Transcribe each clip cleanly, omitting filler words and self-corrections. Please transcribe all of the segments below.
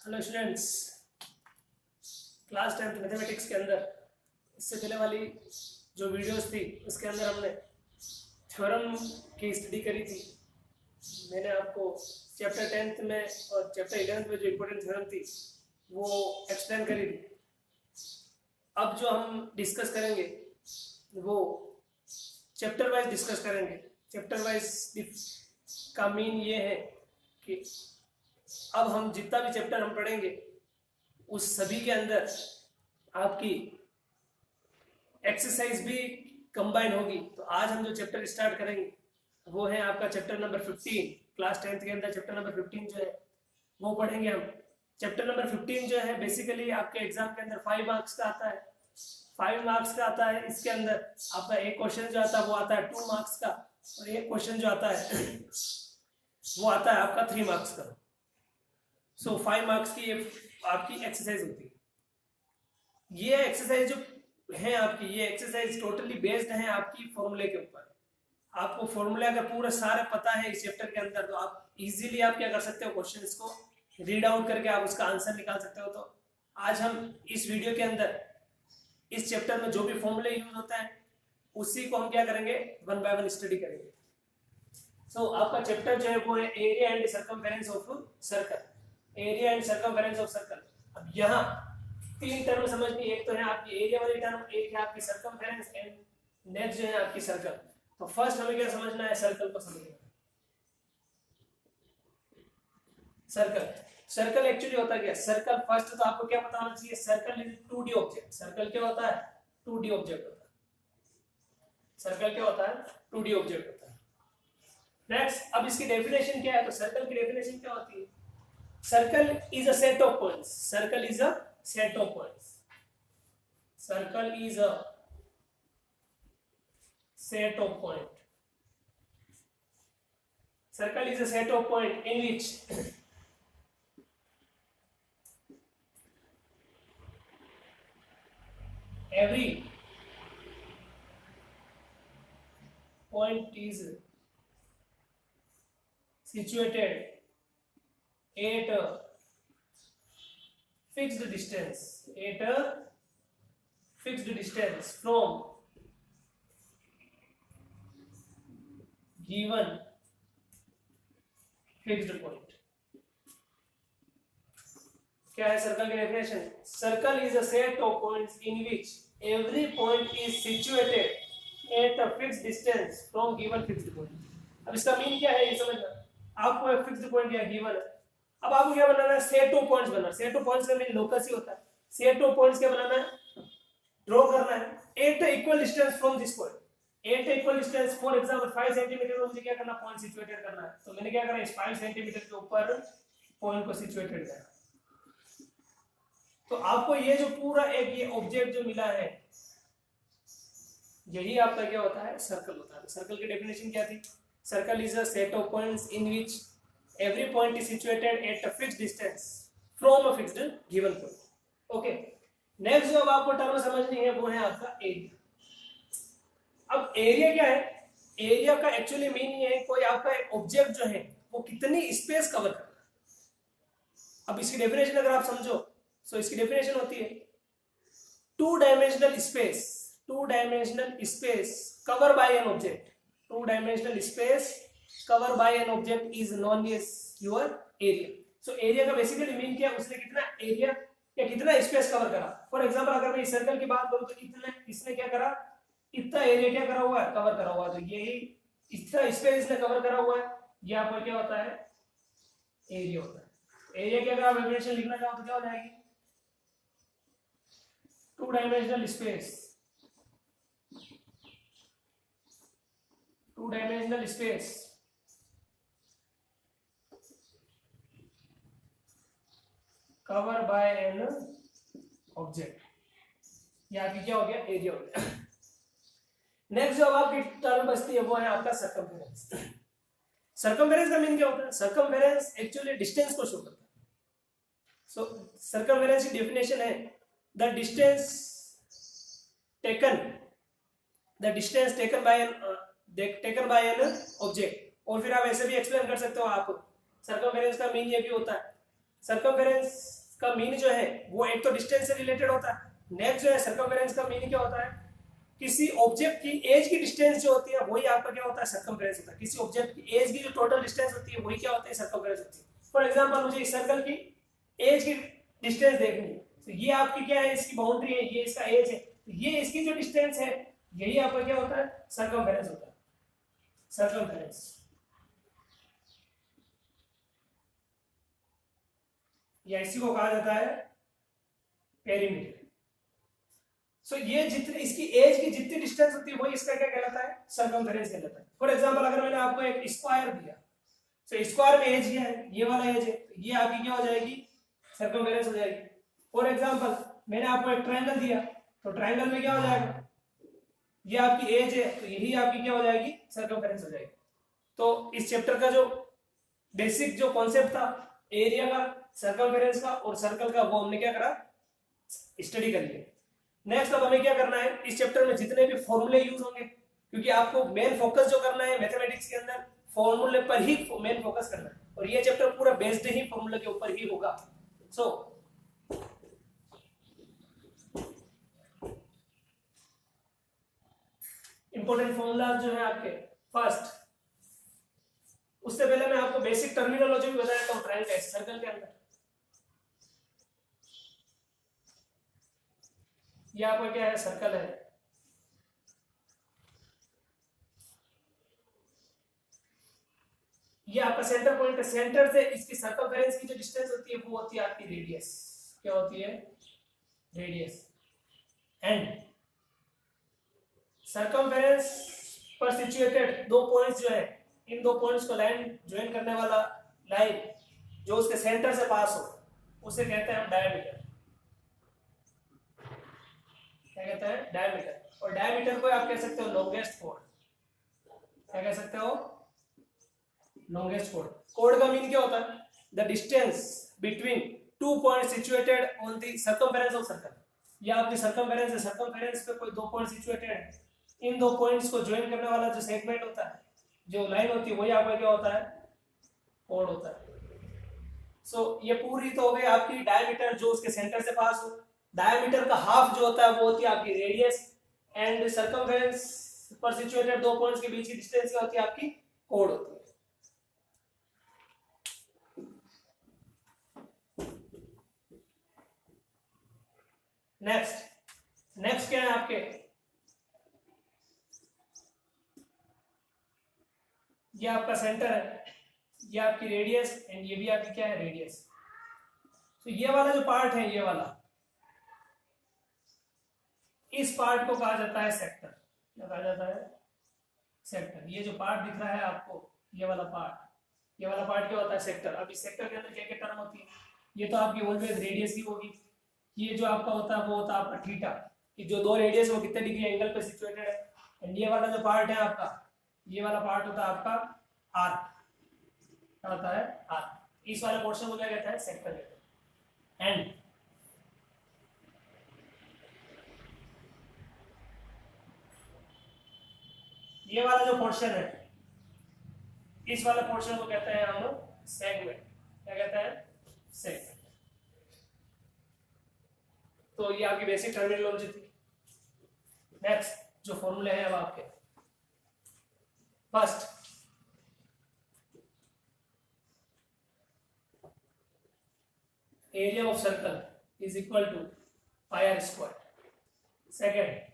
Hello students, class 10th mathematics के अंदर इससे पहले वाली जो वीडियोस थी उसके अंदर हमने थ्योरम की स्टडी करी थी। मैंने आपको चैप्टर 10th में और चैप्टर 11th में जो इम्पोर्टेंट थ्योरम थी वो एक्सप्लेन करी थी। अब जो हम डिस्कस करेंगे वो चैप्टर वाइज डिस्कस करेंगे। चैप्टर वाइज का मीन ये है कि अब हम जितना भी चैप्टर हम पढ़ेंगे उस सभी के अंदर आपकी एक्सरसाइज भी कंबाइन होगी। तो आज हम जो चैप्टर स्टार्ट करेंगे वो है आपका चैप्टर नंबर 15। क्लास 10th के अंदर चैप्टर नंबर 15 जो है वो पढ़ेंगे हम। चैप्टर नंबर 15 जो है बेसिकली आपके एग्जाम के अंदर 5 मार्क्स का आता है। 5 मार्क्स का आता है। इसके अंदर आपका एक क्वेश्चन जो आता है वो आता है 2 मार्क्स का, और एक क्वेश्चन जो आता है वो आता है आपका 3 मार्क्स का। सो 5 मार्क्स की आपकी एक्सरसाइज होती है। ये एक्सरसाइज जो है आपकी, ये एक्सरसाइज टोटली बेस्ड है आपकी फॉर्मूले के ऊपर। आपको फॉर्मूले अगर पूरे सारे पता है इस चैप्टर के अंदर तो आप इजीली आप क्या कर सकते हो, क्वेश्चंस को रीड आउट करके आप उसका आंसर निकाल सकते हो। तो आज हम इस वीडियो के अंदर इस चैप्टर में जो भी फॉर्मूले यूज होता है उसी को हम क्या करेंगे, 1 बाय 1 स्टडी करेंगे। सो आपका चैप्टर जो है वो है area and circumference of circle. Area and circumference of circle. अब यहाँ 3 टर्म समझनी। एक तो है आपकी एरिया वाली टर्म, एक है आपकी सर्कमफेरेंस एंड नेक्स्ट जो है आपकी सर्कल। तो फर्स्ट हमें क्या समझना है, सर्कल को समझना है। सर्कल एक्चुअली होता क्या है? सर्कल फर्स्ट तो आपको क्या पता होना चाहिए, circle is 2D object. Circle क्या होता है? 2D ऑब्जेक्ट होता है। सर्कल क्या होता है? 2D ऑब्जेक्ट होता है। नेक्स्ट, अब इसकी डेफिनेशन क्या है? तो सर्कल की डेफिनेशन क्या होती है? Circle is a set of points. Circle is a set of points. Circle is a set of point. Circle is a set of point in which every point is situated at a fixed distance, at a fixed distance from given fixed point. क्या है circle की definition? Circle is a set of points in which every point is situated at a fixed distance from given fixed point. अब इसका mean क्या है ये समझना। आपको एक फिक्स्ड पॉइंट या गिवन है, अब आपको क्या बनाना है, set of points banana. Set of points का मीन लोकस ही होता है। सेट ऑफ पॉइंट्स क्या बनाना है, ड्रॉ करना है at equal distance from this point. At equal distance, for example 5 centimetre में मुझे क्या करना, पॉइंट सिचुएटेड करना है। तो मैंने क्या करा, इस 5 सेंटीमीटर के ऊपर पॉइंट को सिचुएटेड किया। तो आपको ये जो पूरा एक ये ऑब्जेक्ट जो मिला है यही आपका क्या होता है, सर्कल होता है। तो सर्कल की डेफिनेशन क्या थी? Circle is a set of points in which every point is situated at a fixed distance from a fixed given point. Okay. Next जो अब आपको टर्म समझनी है वो है आपका एरिया। अब एरिया क्या है? एरिया का एक्चुअली मीन ये है कोई आपका एक ऑब्जेक्ट जो है वो कितनी स्पेस कवर कर रहा है। अब इसकी डेफिनेशन अगर आप समझो तो इसकी डेफिनेशन होती है 2 dimensional space. 2 dimensional space cover by an object. 2 dimensional space cover by an object is known as your area. So area का बेसिकली मीन क्या है, उसने कितना एरिया या कितना स्पेस कवर करा। फॉर एग्जांपल अगर मैं इस सर्कल की बात करूं तो इतना इसने क्या करा, इतना एरिया क्या करा हुआ है, कवर करा हुआ है। तो यही इतना स्पेस इसने कवर करा हुआ है, ये आपका क्या होता है, एरिया होता है। एरिया की अगर आप डेफिनेशन लिखना चाहो तो क्या हो जाएगी, 2 dimensional space, 2 dimensional space cover by an object. यहाँ की क्या हो गया, एरिया हो गया। नेक्स्ट जो आपकी टर्म बचती है वो है आपका सर्कमफेरेंस। सर्कमफेरेंस का मीन क्या होता है? सर्कमफेरेंस एक्चुअली डिस्टेंस को शो करता है। सो सर्कमफेरेंस की डेफिनेशन है the distance taken by an object. और फिर आप ऐसे भी एक्सप्लेन कर सकते हो आप, सर्कमफेरेंस का मीन ये भी होता है, सर्कमफेरेंस का मीन जो है वो एक तो डिस्टेंस से रिलेटेड होता है, नेक्स्ट जो है सर्कमफेरेंस का मीन क्या होता है, किसी ऑब्जेक्ट की एज की डिस्टेंस जो होती है वही आपका क्या होता है, सर्कमफेरेंस होता है। किसी ऑब्जेक्ट की एज की जो टोटल डिस्टेंस होती है वही क्या होती है, सर्कमफेरेंस होती है। फॉर एग्जांपल मुझे इस सर्कल की एज की डिस्टेंस देखनी है, तो ये आपकी क्या है, इसकी बाउंड्री है, ये इसका एज है, तो ये इसकी जो डिस्टेंस है यही आपका क्या होता है, सर्कमफेरेंस होता है, सर्कमफेरेंस। या इसी को कहा जाता है पेरीमीटर। सो ये जितनी इसकी एज की जितनी डिस्टेंस होती है वही इसका क्या कहलाता है, सर्कमफेरेंस कहलाता है। फॉर एग्जांपल अगर मैंने आपको एक स्क्वायर दिया, सो स्क्वायर में एज ये है, ये वाला एज है, तो ये आपकी क्या हो जाएगी, सर्कमफेरेंस हो जाएगी। फॉर एग्जांपल मैंने आपको एक ट्रायंगल दिया, तो ट्रायंगल में क्या हो जाएगा, ये आपकी एज है, तो यही आपकी क्या हो जाएगी, सर्कमफेरेंस हो जाएगी। तो इस चैप्टर का जो बेसिक जो कॉन्सेप्ट था एरिया का, सर्कमफेरेंस का और सर्कल का, वो हमने क्या करा, स्टडी कर लिया। नेक्स्ट अब हमें क्या करना है, इस चैप्टर में जितने भी फॉर्मूले यूज होंगे, क्योंकि आपको मेन फोकस जो करना है मैथमेटिक्स के अंदर फॉर्मूले पर ही मेन फोकस करना है, और ये चैप्टर पूरा बेस्ड ही फॉर्मूले के ऊपर ही होगा। सो इंपॉर्टेंट फॉर्मूला जो है आपके, फर्स्ट, उससे पहले मैं आपको बेसिक टर्मिनोलॉजी भी बताया था ट्रायंगल का, सर्कल के अंदर ये आपका क्या है, सर्कल है, ये आपका सेंटर पॉइंट है, सेंटर से इसकी सर्कमफेरेंस की जो डिस्टेंस होती है वो होती है आपकी रेडियस, क्या होती है, रेडियस। एंड सर्कमफेरेंस पर सिचुएटेड दो पॉइंट्स जो है, इन दो पॉइंट्स को लाइन ज्वाइन करने वाला लाइन जो उसके सेंटर से पास हो उसे कहते हैं हम डायमीटर, क्या कहते हैं, डायमीटर। और डायमीटर को आप कह सकते हो लॉन्गेस्ट कोड, क्या कह सकते हो, लॉन्गेस्ट कोड। कोड का मीन क्या होता है, the distance between two point situated on the circumference of circle. या आपकी सर्कमफेरेंस है, सर्कमफेरेंस पे कोई दो पॉइंट सिचुएटेड है, इन दो पॉइंट्स को ज्वाइन करने वाला जो सेगमेंट होता है, जो लाइन होती है, वही आपका क्या होता है, कोड होता है। सो ये पूरी तो हो गई आपकी डायमीटर जो उसके सेंटर से पास हो। डायमीटर का हाफ जो होता है वो होती है आपकी रेडियस, एंड सर्कमफेरेंस पर सिचुएटेड दो पॉइंट्स के बीच की डिस्टेंस क्या होती है, आपकी कोड होती है। नेक्स्ट क्या है आपके, ये आपका सेंटर है, ये आपकी रेडियस, एंड ये भी आपकी क्या है, रेडियस। तो ये वाला जो पार्ट है, ये वाला, इस पार्ट को कहा जाता है सेक्टर, क्या कहा जाता है, सेक्टर। ये जो पार्ट दिख रहा है आपको, ये वाला पार्ट क्या होता है, सेक्टर। अब इस सेक्टर के अंदर क्या क्या टर्म होती है, ये तो आपकी ऑलवेज रेडियस ही होगी। ये जो आपका होता है वो होता है आपका थीटा, कि जो दो रेडियस वो कितने डिग्री एंगल पे सिचुएटेड है। एंड ये वाला जो पार्ट है आपका, ये वाला पार्ट होता है आपका आर, क्या होता है, आर। इस वाले पोर्शन को क्या कहता है, सेक्टर कहते हैं। एंड ये वाला जो पोर्शन है, इस वाले पोर्शन को कहते हैं हम सेगमेंट, क्या कहते हैं, सेगमेंट। तो ये आपकी बेसिक टर्मिनोलॉजी थी। नेक्स्ट जो फॉर्मूले हैं अब आपके, first area of circle is equal to pi r square. Second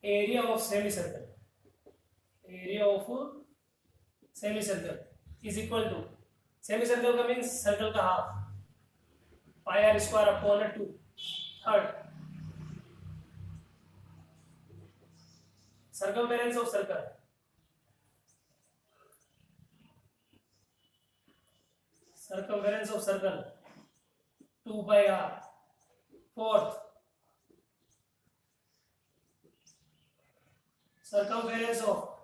area of semicircle, area of semicircle is equal to, semicircle का मीन्स सर्कल का half, pi r square upon 2। Third circumference of circle, circumference of circle 2 pi r. Fourth circumference of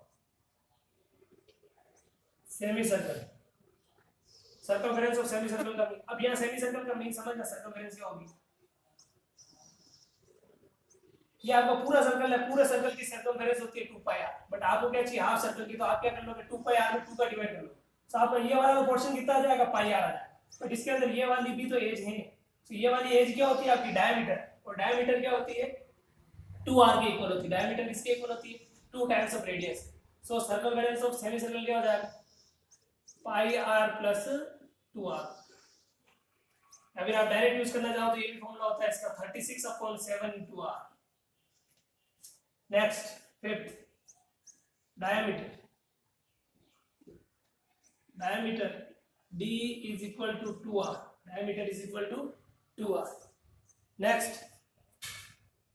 semicircle, circumference of semicircle का। अब यहाँ semicircle का mean समझना, circumference क्या होगी, ये आपका पूरा सर्कल है, पूरे सर्कल की सर्कमफेरेंस होती है 2 पाई आर, बट आपको क्या चाहिए, हाफ सर्कल की, तो आप क्या कर लोगे, 2 पाई आर में 2 का डिवाइड कर लो, तो आप ये वाला पोर्शन कितना आ जाएगा, पाई आर आ जाएगा। बट इसके अंदर ये वाली भी तो एज है, तो ये वाली एज क्या होती है आपकी, डायमीटर, और डायमीटर क्या होती है 2r के इक्वल होती है। डायमीटर किसके इक्वल होती है, 2 times of radius. So circumference of semi circle क्या हो जाएगा, पाई आर प्लस 2r। अगर आप डायरेक्ट यूज करना चाहो तो ये भी फॉर्मूला होता है इसका 36/7 into r। Next fifth, diameter, diameter d is equal to 2r, diameter is equal to 2r। Next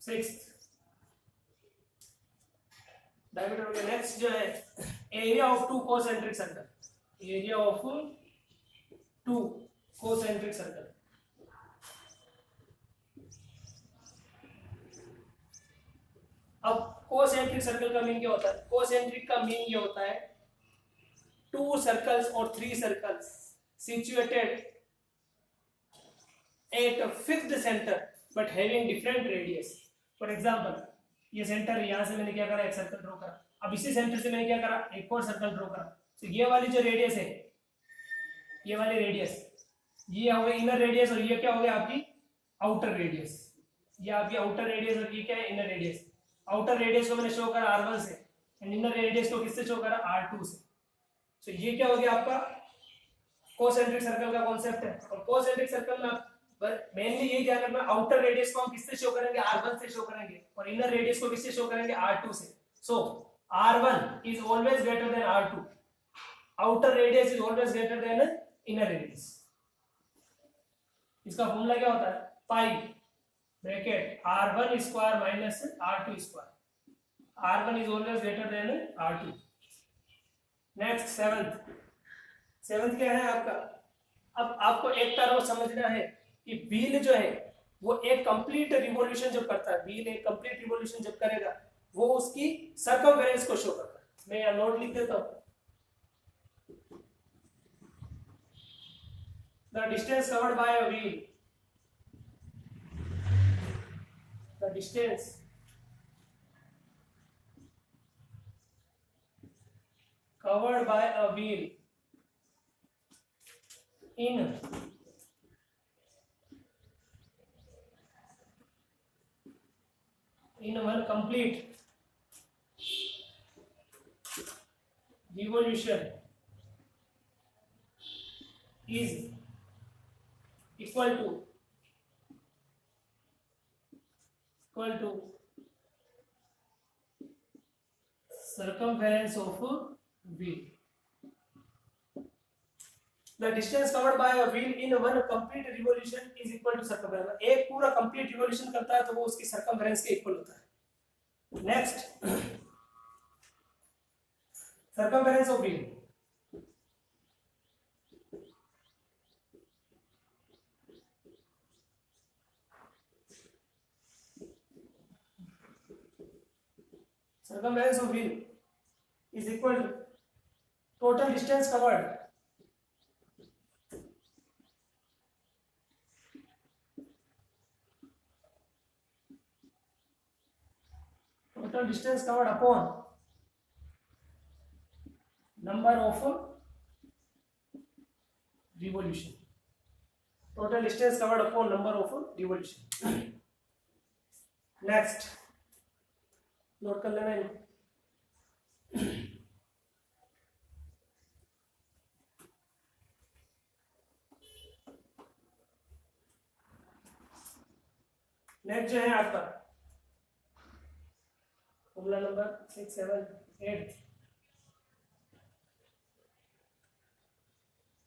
sixth diameter हो गया। नेक्स्ट जो है area of 2 concentric circle, area of 2 concentric circle. अब कोसेंट्रिक सर्कल का mean क्या होता है, concentric का मीन ये होता है 2 सर्कल्स और 3 circles situated at a fixed center but having different radius। For example, ये सेंटर है, यहाँ से मैंने क्या करा, एक सर्कल ड्रॉ करा। अब इसी सेंटर से मैंने क्या करा, एक और सर्कल ड्रॉ करा। तो ये वाली जो रेडियस है, ये वाली रेडियस, ये हो गई इनर रेडियस, और ये क्या हो गया आपकी आउटर रेडियस। ये आपकी आउटर रेडियस और ये क्या है, इनर रेडियस। आउटर रेडियस को मैंने शो करा r1 से, एंड इनर रेडियस को किससे शो करा, r2 से। तो ये क्या हो गया आपका कोसेंट्रिक सर्कल का कॉन्सेप्ट है। और कोसेंट्रिक सर्कल में आप मेनली ये ध्यान रखना, आउटर रेडियस को हम किससे शो करेंगे, r1 से शो करेंगे, और इनर रेडियस को किससे शो करेंगे, r2 से। So r1 is always greater than r2, outer radius is always greater than inner radius. इसका फॉर्मूला क्या होता है, pi bracket r1 square minus r2 square. r1 is always greater than r2। Next seventh क्या है आपका, अब आपको एक टर्म समझना है कि व्हील जो है वो एक कंप्लीट रिवॉल्यूशन जब करता है, व्हील एक कंप्लीट रिवॉल्यूशन जब करेगा वो उसकी सर्कमफेरेंस को शो करता है। मैं यहाँ नोट लिख देता हूँ, the distance covered by a wheel, the distance covered by a wheel in one complete revolution is equal to circumference of wheel। The distance covered by a wheel in one complete revolution is equal to circumference। एक पूरा complete revolution करता है तो वो उसकी circumference के equal होता है। Next circumference of wheel, circumference of wheel is equal to total distance covered upon number of revolution, total distance covered upon number of revolution। Next note कर लेना है। नेक्स्ट जो है आपका formula number 6, 7, 8,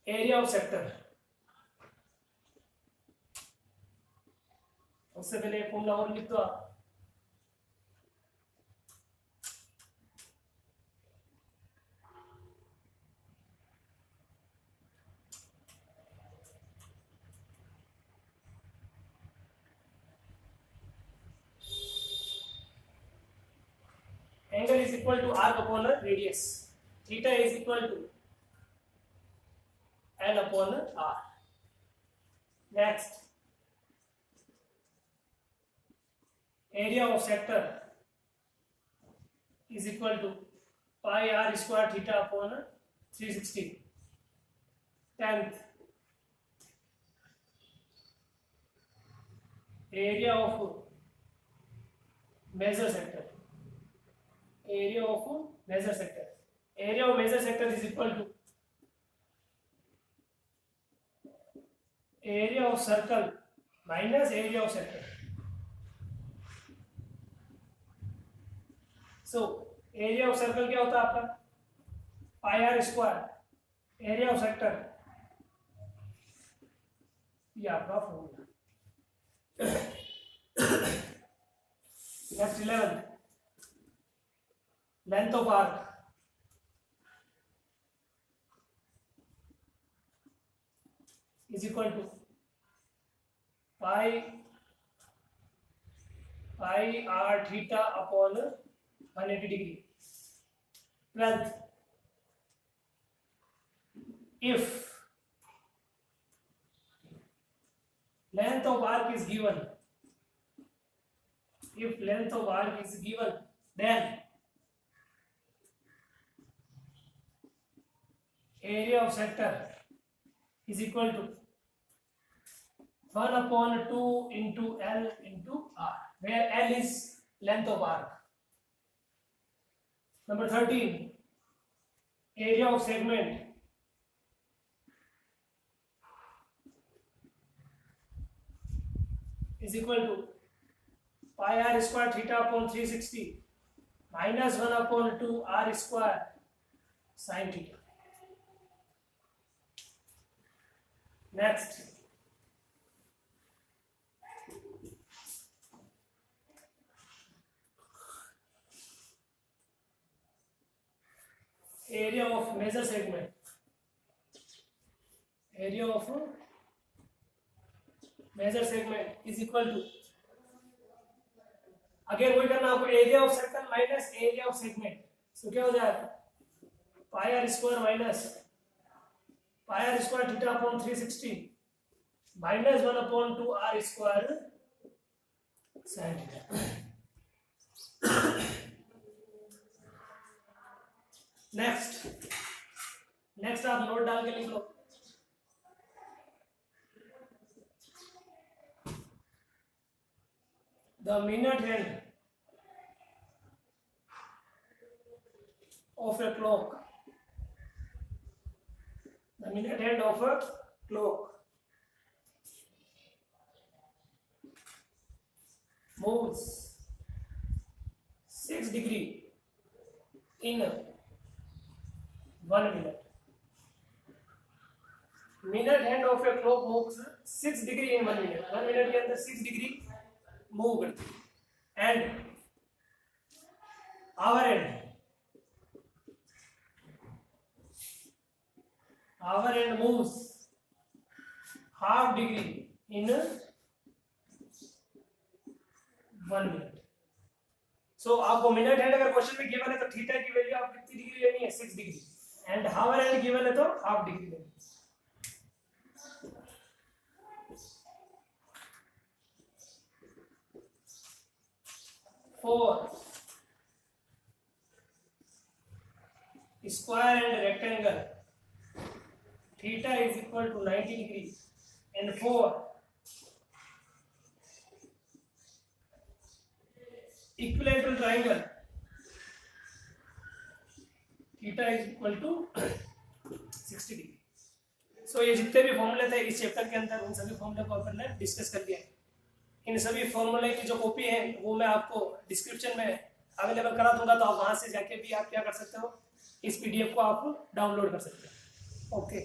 area of sector. उससे पहले एक formula और लिख दो आप, angle is equal to arc upon radius, theta is equal to L upon r। Next, area of sector is equal to pi r square theta upon 360। 10th area of major sector. Area of major sector. Area of major sector is equal to area of circle minus area of sector. So area of circle क्या होता है आपका pi r square, area of sector ये आपका formula. Next 11 length of arc is equal to pi r theta upon 180 degree. 12th, if length of arc is given, then area of sector is equal to 1/2 into L into R, where L is length of arc. Number 13, area of segment is equal to pi r square theta upon 360 minus 1/2 r square sin theta. Next, area of major segment. Area of major segment is equal to, again वही करना आपको, area of circle minus area of segment. So क्या हो जाएगा pi r square minus pi r square theta upon 360 minus 1/2 r square sine theta. Next आप note डाल के लिख लो. The minute hand of a clock. The minute hand of a clock moves 6 degree in 1 minute. Minute hand of a clock moves 6 degree in 1 minute. 1 minute के अंदर 6 degree move करती है. And hour hand moves half degree in 1 minute. So आपको minute hand अगर question में given है तो theta की वैल्यू आप कितनी डिग्री लेनी है 6 degree, and hour and given है तो हाफ डिग्री लेनी है. For square and rectangle, theta is equal to 90 degrees, and for equilateral triangle, theta is equal to 60 degree. So ये जितने भी फॉर्मूले थे इस चैप्टर के अंदर उन सभी फॉर्मूले को अपन ने डिस्कस कर लिया है. इन सभी फॉर्मूले की जो कॉपी है वो मैं आपको डिस्क्रिप्शन में अवेलेबल करा दूंगा, तो आप वहां से जाके भी आप क्या कर सकते हो, इस पीडीएफ को आप डाउनलोड कर सकते हो. ओके.